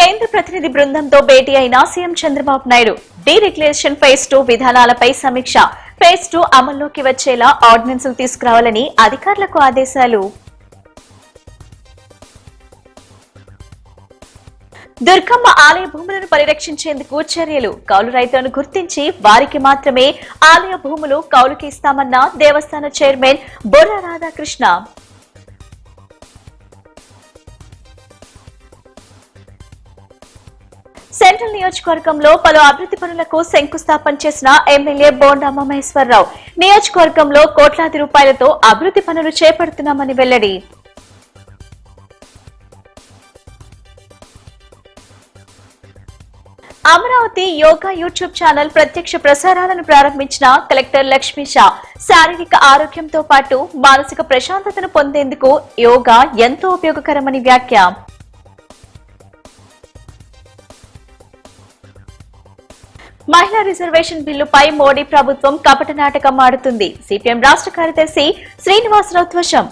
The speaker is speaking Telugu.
కేంద్ర ప్రతినిధి బృందంతో భేటీ అయిన CM Chandrababu Naidu deregulation phase 2 విధానాలపై సమీక్ష. ఫేజ్ 2 అమల్లోకి వచ్చేలా ఆర్డినెన్సులు తీసుకురావాలని అధికారులకు ఆదేశాలు. దుర్గమ్మ ఆలయ భూములను పరిరక్షించేందుకు చర్యలు. కౌలు రైతులను గుర్తించి వారికి మాత్రమే ఆలయ భూములు కౌలుకి ఇస్తామన్న దేవస్థాన చైర్మన్ బొర్రా రాధాకృష్ణ. సెంట్రల్ నియోజకవర్గంలో పలు అభివృద్ధి పనులకు శంకుస్థాపన చేసిన ఎమ్మెల్యే బోండా మహేశ్వరరావు. నియోజకవర్గంలో కోట్లాది రూపాయలతో అభివృద్ధి పనులు చేపడుతున్నామని వెల్లడి. అమరావతి యోగా యూట్యూబ్ ఛానల్ ప్రత్యక్ష ప్రసారాలను ప్రారంభించిన కలెక్టర్ లక్ష్మీ షా. శారీరక ఆరోగ్యంతో పాటు మానసిక ప్రశాంతతను పొందేందుకు యోగా ఎంతో ఉపయోగకరమని వ్యాఖ్య. మహిళా రిజర్వేషన్ బిల్లుపై మోడీ ప్రభుత్వం కపట నాటకం ఆడుతుంది. సిపిఎం రాష్ట్ర కార్యదర్శి శ్రీనివాసరావు ధ్వజం.